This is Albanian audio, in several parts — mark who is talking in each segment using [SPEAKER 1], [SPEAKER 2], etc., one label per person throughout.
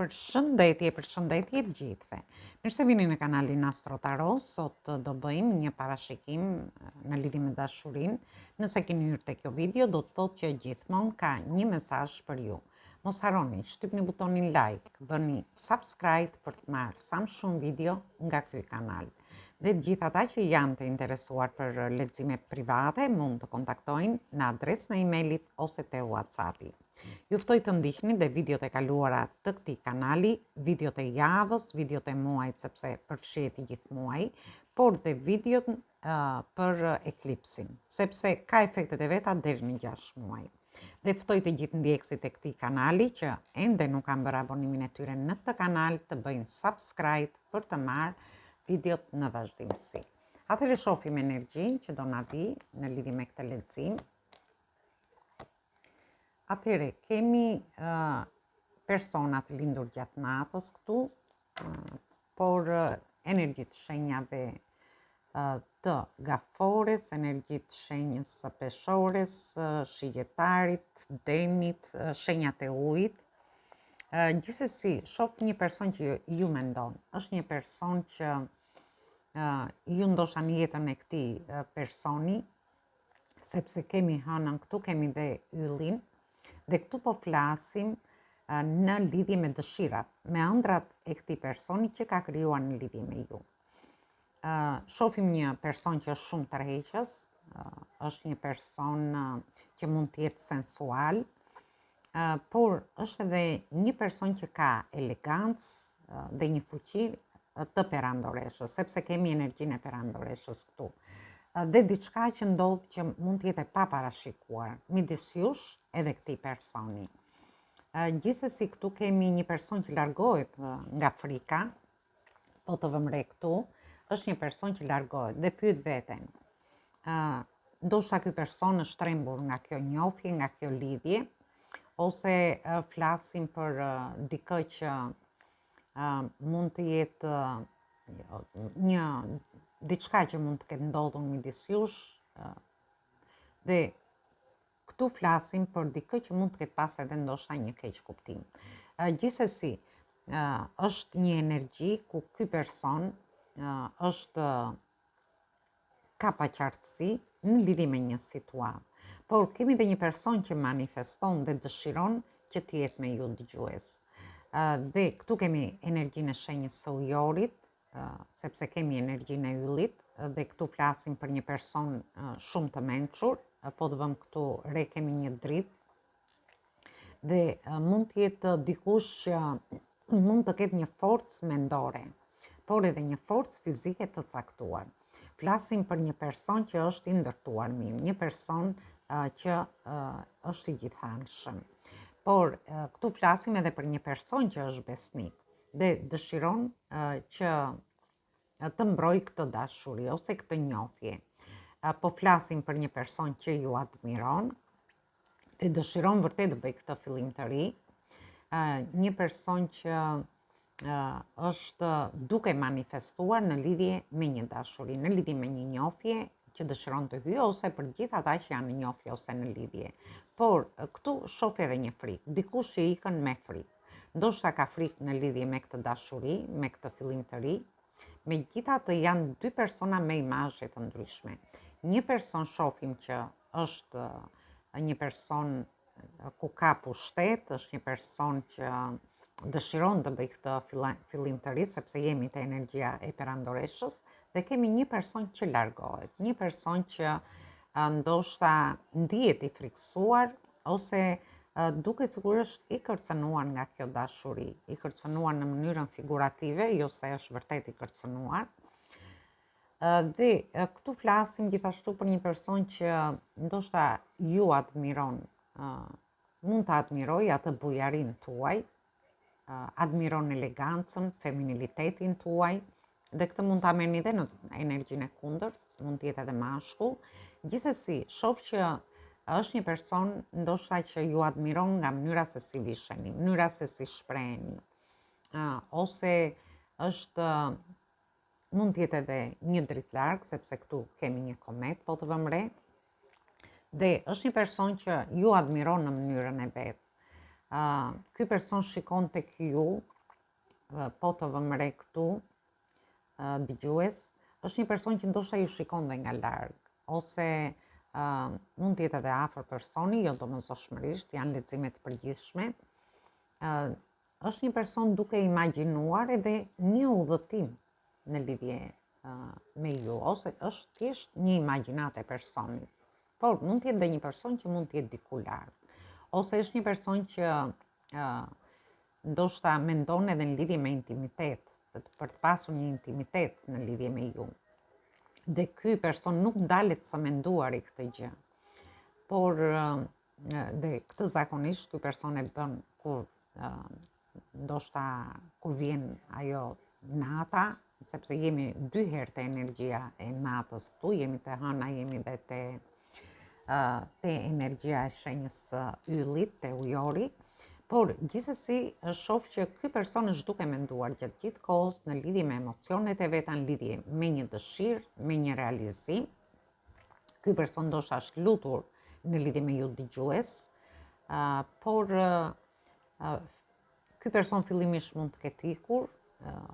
[SPEAKER 1] Përshëndetje të gjithëve. Mirë se vini në kanalin Astro Tarot. Sot do bëjmë një parashikim në lidhje me dashurinë. Nëse keni hyrë te kjo video, do të thotë që gjithmonë ka një mesazh për ju. Mos harroni, shtypni butonin like, bëni subscribe për të marrë sa më shumë video nga ky kanal. Dhe të gjithë ata që janë të interesuar për lexime private mund të kontaktojnë në adresën e emailit ose te WhatsAppi. Ju ftoj të ndiqni dhe videot e kaluara të këtij kanali, videot e javës, videot e muajit sepse përfshihet i gjithë muaji, por dhe videot për eklipsin, sepse ka efektet e veta deri në 6 muaj. Dhe ftoj të gjithë ndjekësit e këtij kanali që ende nuk kanë bërë abonimin e tyre në këtë kanal të bëjnë subscribe për të marrë videot në vazhdimsi. Atëherë shohim energjinë që do na vi në lidhje me këtë lexim. Atëherë, kemi personat lindur gjatë natës këtu, por energjit shenjave të gafores, energjit shenjës së peshores, shigjetarit, demit, shenjat e ujit. Gjithsesi, shoh një person që ju mendon. Është një person që ju ndoshta në jetën e këtij personi, sepse kemi hënën këtu, kemi dhe yllin. Dhe këtu po flasim në lidhje me dëshirat, me ëndrat e këtij personi që ka krijuar në lidhje me ju. Shohim një person që është shumë tërheqës, është një person që mund të jetë sensual, por është edhe një person që ka elegancë dhe një fuqi të perandoreshës, sepse kemi energjinë e perandoreshës këtu. Dhe diçka që ndodh që mund të jetë e paparashikuar midis jush edhe këtij personi. Gjithsesi këtu kemi një person që largohet nga frika, po të vëmë re këtu, është një person që largohet dhe pyet veten. Ndoshta ky person është trembur nga kjo njohje, nga kjo lidhje, ose flasim për dikë që mund të jetë një diçka që mund të ketë ndodhur midis jush, dhe këtu flasim për dikë që mund të ketë pas edhe ndoshta një keq kuptim. Gjithsesi, është një energji ku ky person ka paqartësi në lidhje me një situatë. Por kemi dhe një person që manifeston dhe dëshiron që të jetë me ju dëgjues. Dhe këtu kemi energjinë e shenjës së ujorit, sepse kemi energjinë e yllit, dhe këtu flasim për një person shumë të mençur, po të vëmë këtu re kemi një dritë, dhe mund të jetë dikush që mund të ketë një forcë mendore, por edhe një forcë fizike të caktuar. Flasim për një person që është i ndërtuar mirë, një person që është i gjithëanshëm. Por këtu flasim edhe për një person që është besnik dhe dëshiron që të mbrojë këtë dashuri ose këtë njohje. Po flasim për një person që ju admiron dhe dëshiron vërtet të bëjë këtë fillim të ri. Një person që është duke manifestuar në lidhje me një dashuri, në lidhje me një njohje që dëshiron të hyjë, ose për gjithë ata që janë në njohje ose në lidhje. Por këtu shoh edhe një frikë, dikush që ikën me frikë. Ndoshta ka frikë në lidhje me këtë dashuri, me këtë fillim të ri. Megjithatë janë dy persona me imazhe të ndryshme. Një person shohim që është një person ku ka pushtet, është një person që dëshiron të bëj këtë fillim të ri, sepse jemi te energjia e perandoreshës, dhe kemi një person që largohet, një person që ndoshta ndihet i frikësuar ose duket sikur është i kërcënuar nga kjo dashuri, i kërcënuar në mënyrën figurative, jo se është vërtet i kërcënuar. Dhe këtu flasim gjithashtu për një person që ndoshta ju admiron, mund të admiroj atë bujarinë tuaj, admiron elegancën, feminilitetin tuaj, dhe këtë mund ta merrni edhe në energjinë e kundërt, mund të jetë edhe mashkull. Gjithsesi, shoh që është një person ndoshta që ju admiron nga mënyra se si visheni, mënyra se si shpreheni, ose është mund të jetë edhe një dritë larg, sepse këtu kemi një komet, po të vëmë re, dhe është një person që ju admiron në mënyrën e vet. Ky person shikon tek ju po të vëmre këtu, dëgjues, është një person që ndoshta ju shikon dhe nga larg, ose mund të jetë edhe afër personi, jo domosdoshmërisht, janë lexime të përgjithshme. Është një person duke imagjinuar edhe një udhëtim në lidhje me ju, ose është thjesht një imagjinat e personit. Por mund të jetë dhe një person që mund të jetë diku larg, ose është një person që ndoshta mendon edhe në lidhje me intimitet, për të pasur një intimitet në lidhje me ju. Dhe ky person nuk ndalet së menduari këtë gjë. Por dhe këtë zakonisht ky person e bën kur ndoshta kur vjen ajo nata, sepse jemi dy herë te energjia e natës këtu, jemi te hëna, jemi dhe te energjia e shenjës yllit, te ujori. Por gjithsesi shoh që ky person është duke menduar gjatë gjithë kohës në lidhje me emocionet e veta, në lidhje me një dëshirë, me një realizim. Ky person ndoshta është lutur në lidhje me ju dëgjues, por ky person fillimisht mund të ketë ikur,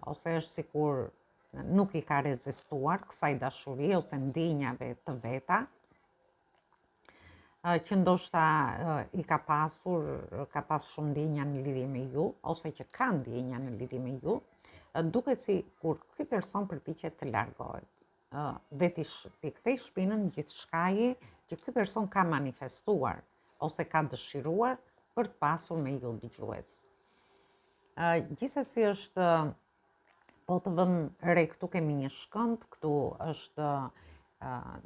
[SPEAKER 1] ose është sikur nuk i ka rezistuar kësaj dashurie ose ndjenjave të veta, që ndoshta i ka pas shumë ndjenja në lidhje me ju, ose që ka ndjenja në lidhje me ju, duket si kur ky person përpiqet të largohet dhe t'i kthej shpinën gjithçkaje që ky person ka manifestuar ose ka dëshiruar për të pasur me ju dëgjues. Gjithsesi është, po të vëm re, këtu kemi një shkëmb, këtu është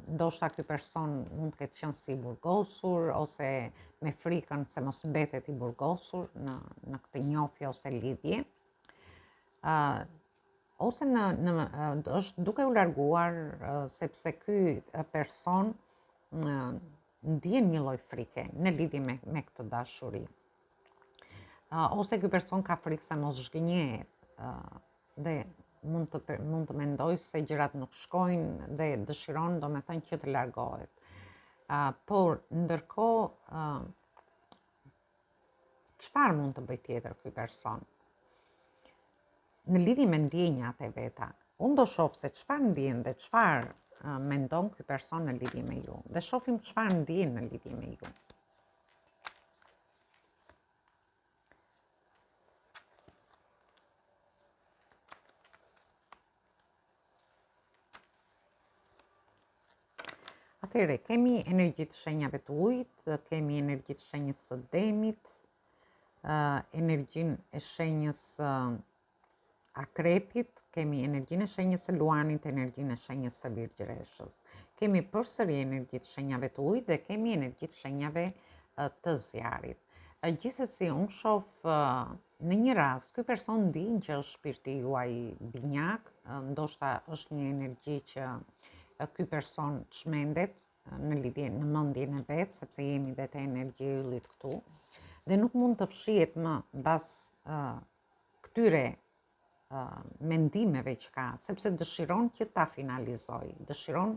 [SPEAKER 1] ndoshta ky person mund të ketë qenë si burgosur, ose me frikën se mos mbetet i burgosur në këtë njohje ose lidhje, ose është duke u larguar sepse ky person ndjen një lloj frike në lidhje me këtë dashuri, ose ky person ka frikë se mos zhgënjehet dhe mund të mendoj se gjërat nuk shkojnë dhe dëshiron domethënë që të largohet. Por ndërkohë çfarë mund të bëj tjetër ky person? Në lidhje me ndjenjat e veta, unë do shoh se çfarë ndjen dhe çfarë mendon ky person në lidhje me ju. Dhe shohim çfarë ndjen në lidhje me ju. Atëre, kemi energji të shenjave të ujit, kemi energji të shenjës së demit, energjinë e shenjës akrepit, kemi energjinë e shenjës së luanit, energjinë e shenjës së virgjëreshës. Kemi përsëri energji të shenjave të ujit dhe kemi energji të shenjave të zjarit. Gjithsesi, unë shoh në një rast, ky person ndin që është shpirti juaj binjak, ndoshta është një energji që ky person çmendet në mendjen e vet, sepse jemi dhe te energjia e yllit këtu, dhe nuk mund të fshihet më mbas këtyre mendimeve që ka, sepse dëshiron që ta finalizoj, dëshiron,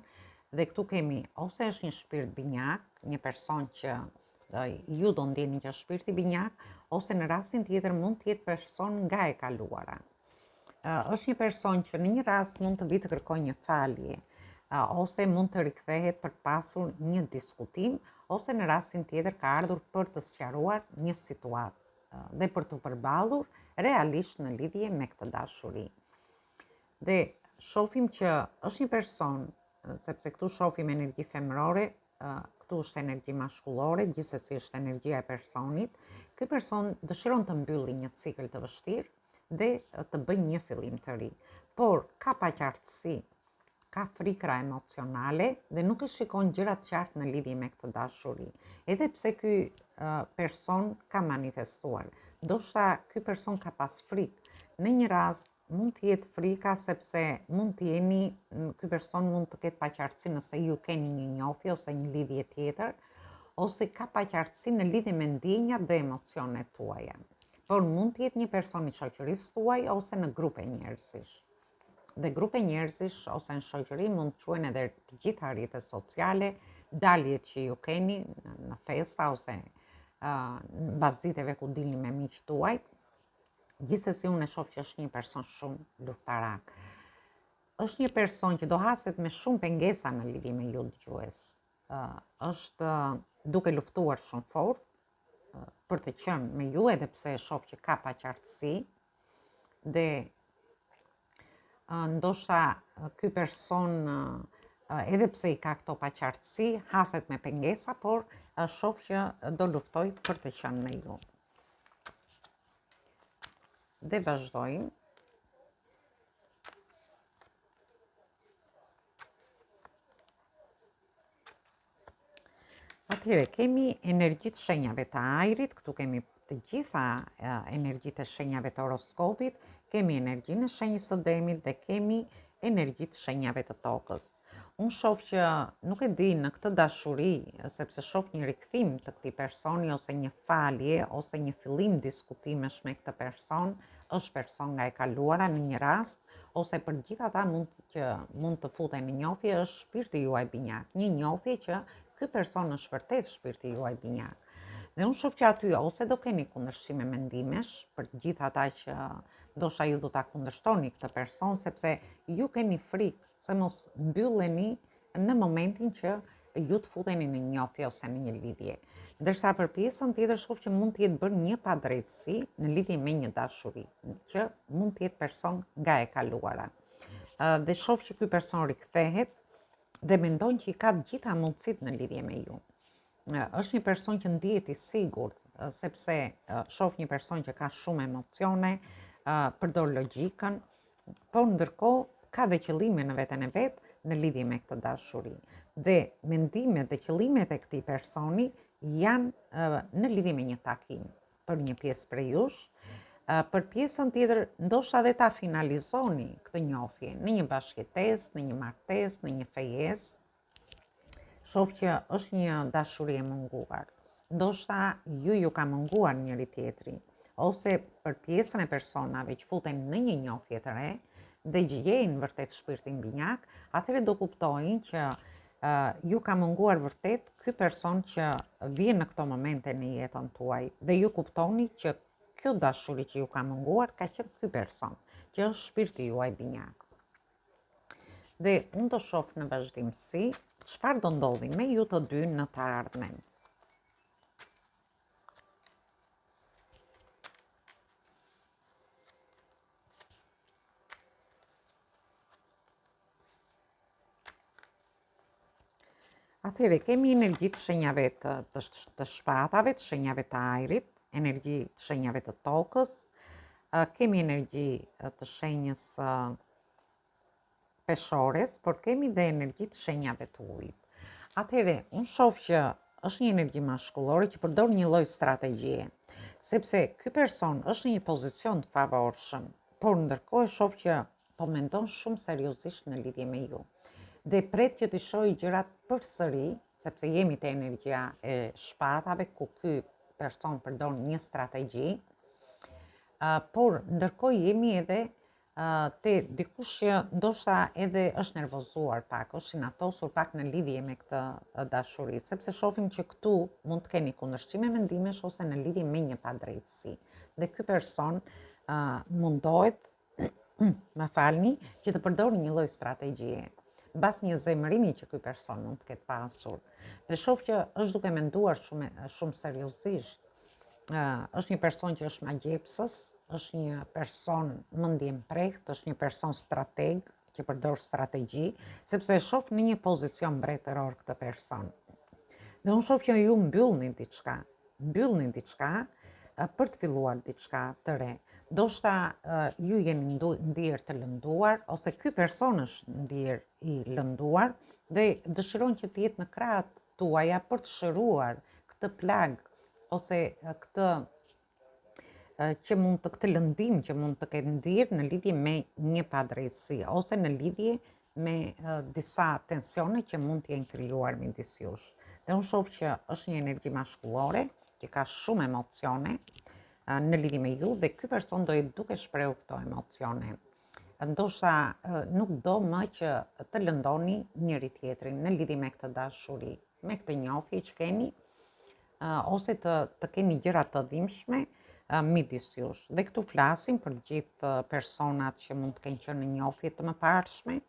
[SPEAKER 1] dhe këtu kemi ose është një shpirt binjak, një person që ju do ndjeni që është shpirti binjak, ose në rastin tjetër mund të jetë person nga e kaluara. Është një person që në një rast mund të vi të kërkojë një falje, ose mund të rikthehet për të pasur një diskutim, ose në rastin tjetër ka ardhur për të sqaruar një situatë dhe për të përballur realisht në lidhje me këtë dashuri. Dhe shohim që është një person, sepse këtu shohim energji femërore, këtu është energji mashkullore, gjithsesi është energjia e personit. Ky person dëshiron të mbylli një cikël të vështirë dhe të bëjë një fillim të ri, por ka paqartësi, ka frikra emocionale dhe nuk e shikon gjërat qartë në lidhje me këtë dashuri. Edhe pse ky person ka manifestuar, ndoshta ky person ka pas frikë. Në një rast mund të jetë frika sepse mund të jeni, ky person mund të ketë paqartësi nëse ju keni një njohje ose një lidhje tjetër, ose ka paqartësi në lidhje me ndjenjat dhe emocionet tuaja. Por mund të jetë një person i shoqërisë tuaj ose në grupe njerëzish. Dhe grupe njerëzish ose në shoqëri mund të quhen edhe të gjitha rrjetet sociale, daljet që ju keni në festa ose mbas ditëve ku dilni me miqtë tuaj, Gjithsesi unë e shoh që është një person shumë luftarak. Është një person që do haset me shumë pengesa në lidhje me ju dëgjues. Është duke luftuar shumë fort për të qenë me ju, edhe pse e shoh që ka paqartësi dhe ndoshta ky person edhe pse i ka këto paqartësi, haset me pengesa, por shoh që do luftoj për të qenë me ju. Dhe vazhdojmë. Atëherë, kemi energjitë shenjave të ajrit, këtu kemi të gjitha energjitë e shenjave të horoskopit, kemi energjinë e shenjës së demit dhe kemi energjitë shenjave të tokës. Unë shoh që nuk e di në këtë dashuri, sepse shoh një rikthim të këtij personi ose një falje ose një fillim diskutimesh me këtë person, është person nga e kaluara në një rast, ose për gjithë ata mund të futen në njohje, është shpirti juaj binjak, një njohje që ky person është vërtet shpirti juaj binjak. Dhe unë shoh që aty ose do keni kundërshime mendimesh, për gjithë ata që ndoshta ju do ta kundërshtoni këtë person, sepse ju keni frikë se mos mbylleni në momentin që ju të futeni në njohje ose në një lidhje. Ndërsa për pjesën tjetër shoh që mund të jetë bërë një padrejtësi në lidhje me një dashuri, që mund të jetë person nga e kaluara. Dhe shoh që ky person rikthehet dhe mendon që i ka të gjitha mundësitë në lidhje me ju. Është një person që ndihet i sigurt, sepse shoh një person që ka shumë emocione, përdor logjikën, por ndërkohë ka dhe qëllime në veten e vet në lidhje me këtë dashuri. Dhe mendimet dhe qëllimet e këtij personi janë në lidhje me një takim për një pjesë prej jush. Për pjesën tjetër, ndoshta edhe ta finalizoni këtë njohje në një bashkëtesë, në një martesë, në një fejesë. Shoh që është një dashuri e munguar. Ndoshta ju ka munguar njëri tjetri, ose për pjesën e personave që futen në një njohje të re dhe gjejnë vërtet shpirtin binjak, atëherë do kuptojnë që ju ka munguar vërtet ky person që vjen në këto momente në jetën tuaj dhe ju kuptoni që kjo dashuri që ju ka munguar ka qenë ky person, që është shpirti juaj binjak. Dhe unë do shoh në vazhdimsi çfarë do ndodhi me ju të dy në të ardhmen. Atëherë, kemi energji të shenjave të shpatave, të shenjave të ajrit, energji të shenjave të tokës, kemi energji të shenjës peshores, por kemi dhe energji të shenjave të ujit. Atëherë, unë shoh që është një energji mashkullore që përdor një lloj strategjie, sepse ky person është në një pozicion të favorshëm, por ndërkohë shoh që po mendon shumë seriozisht në lidhje me ju. Dhe pret që të shohë gjërat përsëri, sepse jemi te energjia e shpatave, ku ky person përdor një strategji, por ndërkohë jemi edhe te dikush që ndoshta edhe është nervozuar pak, është inatosur pak në lidhje me këtë dashuri, sepse shohim që këtu mund të keni kundërshime mendimesh ose në lidhje me një padrejtësi. Dhe ky person mundohet, më falni, që të përdorë një lloj strategjie, mbas një zemërimi që ky person mund të ketë pasur. Dhe shoh që është duke menduar shumë seriozisht. Është një person që është magjepsës, është një person mendje mprehtë, është një person strateg që përdor strategji, sepse e shoh në një pozicion mbretëror këtë person. Dhe unë shoh që ju mbyllni diçka për të filluar diçka të re. Ndoshta ju jeni ndier të lënduar, ose ky person është ndier i lënduar dhe dëshiron që të jetë në krahët tuaja për të shëruar këtë plag ose këtë lëndim që mund të ketë ndier në lidhje me një padrejtësi ose në lidhje me disa tensione që mund të jenë krijuar midis jush. Dhe unë shoh që është një energji mashkullore që ka shumë emocione në lidhje me ju dhe ky person do jetë duke shprehur këto emocione. Ndoshta nuk do më që të lëndoni njëri tjetrin në lidhje me këtë dashuri, me këtë njohje që keni, ose të keni gjëra të dhimbshme midis jush. Dhe këtu flasim për gjithë personat që mund të kenë qenë në njohje të mëparshme,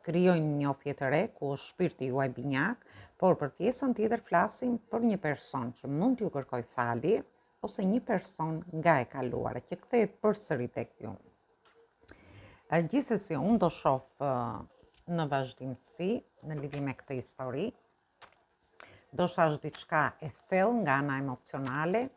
[SPEAKER 1] krijojnë një njohje të re ku shpirti juaj binjak, por për pjesën tjetër flasim për një person që mund t'ju kërkoj falje ose një person nga e kaluara që kthehet përsëri tek ju. Gjithsesi, unë do shoh në vazhdimsi në lidhje me këtë histori, do shash diçka e thellë nga ana emocionale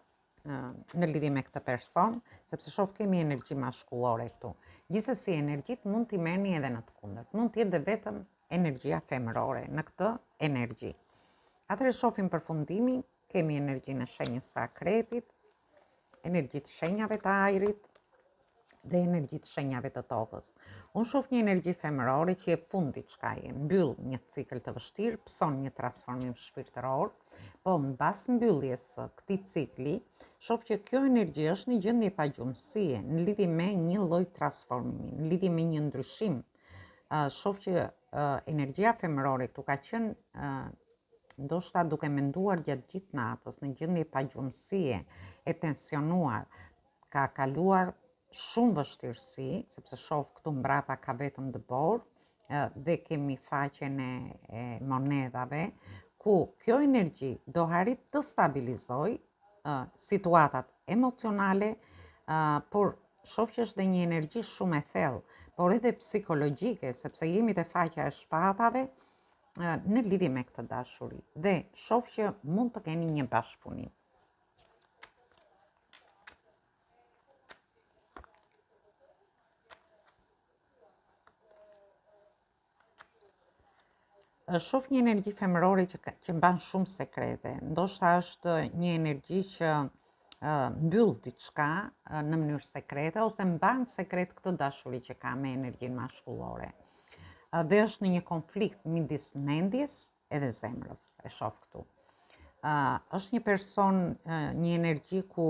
[SPEAKER 1] në lidhje me këtë person, sepse shoh kemi energji mashkullore këtu. Gjithsesi, energjit mund t'i merrni edhe në të kundërt, mund t'jetë dhe vetëm energjia femërore në këtë energji. Atëherë shohim përfundimin, kemi energjinë e shenjës së akrepit, energjitë shenjave të ajrit dhe energjitë shenjave të tokës. Unë shoh një energji femërore që jep fund diçkaje, mbyll një cikël të vështirë, pson një transformim shpirtëror, po mbas mbylljes së këtij cikli, shoh që kjo energji është në gjendje pagjumësie, në lidhje me një lloj transformimi, në lidhje me një ndryshim. Shoh që energjia femërore këtu ka qenë ndoshta duke menduar gjatë gjithë natës, në gjendje pagjumësie, e tensionuar, ka kaluar shumë vështirësi, sepse shoh këtu mbrapa ka vetëm dëbor dhe kemi faqen e monedhave, ku kjo energji do harit të stabilizoj situatat emocionale, por shoh që është dhe një energji shumë e thellë, por edhe psikologjike, sepse jemi te faqja e shpatave në lidhje me këtë dashuri. Dhe shoh që mund të keni një bashkëpunim. Shoh një energji femërore që mban shumë sekrete. Ndoshta është një energji që mbyll diçka në mënyrë sekrete ose mban sekret këtë dashuri që ka me energjinë mashkullore. Dhe është në një konflikt midis mendjes edhe zemrës, e shoh këtu. Është një person, një energji ku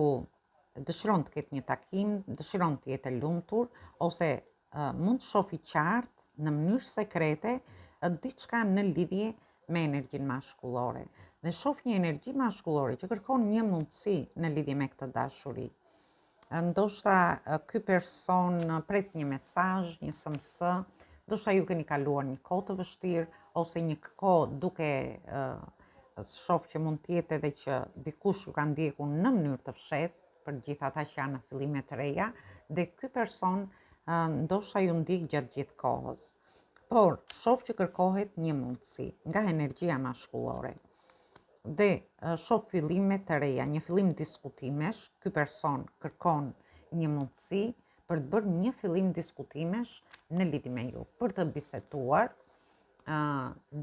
[SPEAKER 1] dëshiron të ketë një takim, dëshiron të jetë e lumtur, ose mund të shohë qartë në mënyrë sekrete diçka në lidhje me energjinë mashkullore. Dhe shoh një energji mashkullore që kërkon një mundësi në lidhje me këtë dashuri. Ndoshta ky person pret një mesazh, një SMS, ndoshta ju keni kaluar një kohë të vështirë ose një kohë duke shoh që mund të jetë edhe që dikush ju ka ndjekur në mënyrë të fshehtë, për gjithë ata që janë në fillime të reja, dhe ky person ndoshta ju ndjek gjatë gjithë kohës. Por shoh që kërkohet një mundësi nga energjia mashkullore. Dhe shoh fillime të reja, një fillim diskutimesh, ky person kërkon një mundësi për të bërë një fillim diskutimesh në lidhje me ju, për të biseduar,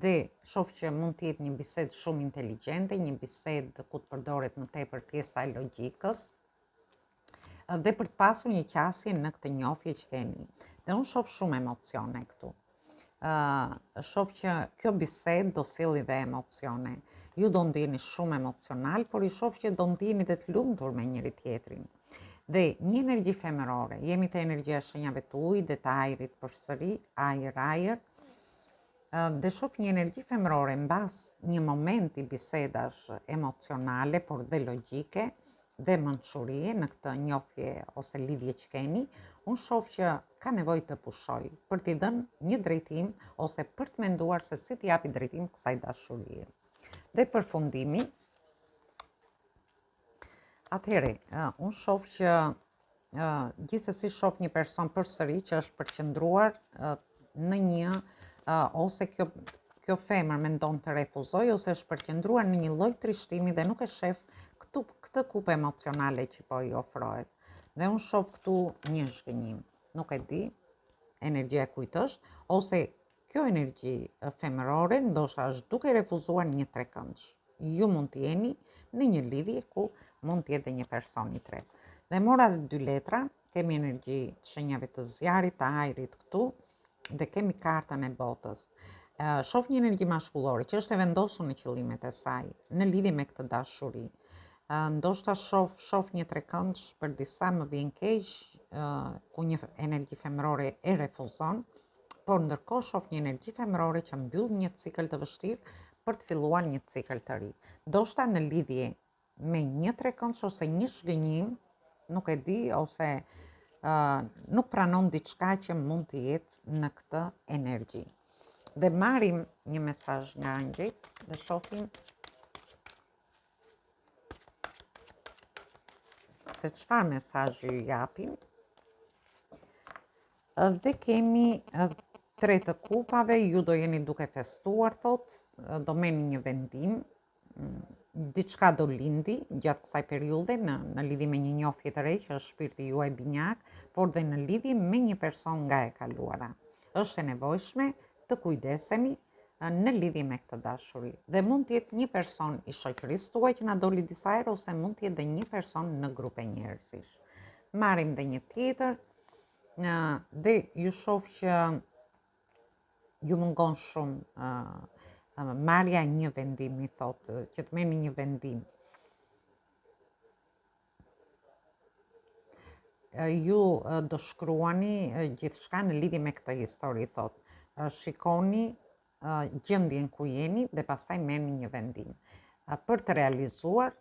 [SPEAKER 1] dhe shoh që mund të jetë një bisedë shumë inteligjente, një bisedë ku të përdoret më tepër pjesa e logjikës, dhe për të pasur një qasje në këtë njohje që keni. Dhe unë shoh shumë emocione këtu. Shoh që kjo bisedë do sjellë dhe emocione. Ju do ndjeni shumë emocional, por i shoh që do ndjeni dhe të lumtur me njëri tjetrin. Dhe një energji femërore, jemi te energjia e shenjave të ujit dhe të ajrit përsëri, ajër, dhe shoh një energji femërore mbas një momenti bisedash emocionale, por dhe logjike, dhe mençurie në këtë njohje ose lidhje që keni, unë shoh që ka nevojë të pushoj për t'i dhënë një drejtim ose për të menduar se si t'i japi drejtim kësaj dashurie. Dhe përfundimi, atëherë, unë shoh që gjithsesi shoh një person përsëri që është përqendruar në një ose kjo femër mendon të refuzoj ose është përqendruar në një lloj trishtimi dhe nuk e shef këtë kupë emocionale që po i ofrohet. Dhe unë shoh këtu një zhgënjim. Nuk e di, energjia e kujt është, ose kjo energji femërore ndoshta është duke refuzuar një trekëndsh. Ju mund të jeni në një lidhje ku mund të jetë një person i tretë. Dhe mora dhe 2 letra, kemi energji të shenjave të zjarit, të ajrit këtu, dhe kemi kartën e botës. Shoh një energji mashkullore që është e vendosur në qëllimet e saj, në lidhje me këtë dashuri. Ndoshta shoh një trekëndsh, për disa më vjen keq, ku një energji femërore e refuzon, por ndërkohë shoh një energji femërore që mbyll një cikël të vështirë për të filluar një cikël të ri. Ndoshta në lidhje me një trekëndsh ose një zhgënjim nuk e di ose nuk pranon diçka që mund të jetë në këtë energji. Dhe marrim një mesazh nga angjëjt dhe shohim se çfarë mesazhi ju japin. Dhe kemi 3 të kupave, ju do jeni duke festuar, thot, do merrni një vendim, diçka do lindi gjatë kësaj periudhe në lidhje me një njohje të re që është shpirti juaj binjak, por dhe në lidhje me një person nga e kaluara. Është e nevojshme të kujdeseni në lidhje me këtë dashuri. Dhe mund të jetë një person i shoqërisë tuaj që na doli disa herë, ose mund të jetë dhe një person në grupe njerëzish. Marrim dhe një tjetër, dhe ju shoh që ju mungon shumë marrja e një vendimi, thotë, që të merrni një vendim. Ju do shkruani gjithçka në lidhje me këtë histori, thotë. Shikoni gjendjen ku jeni dhe pastaj merrni një vendim. Për të realizuar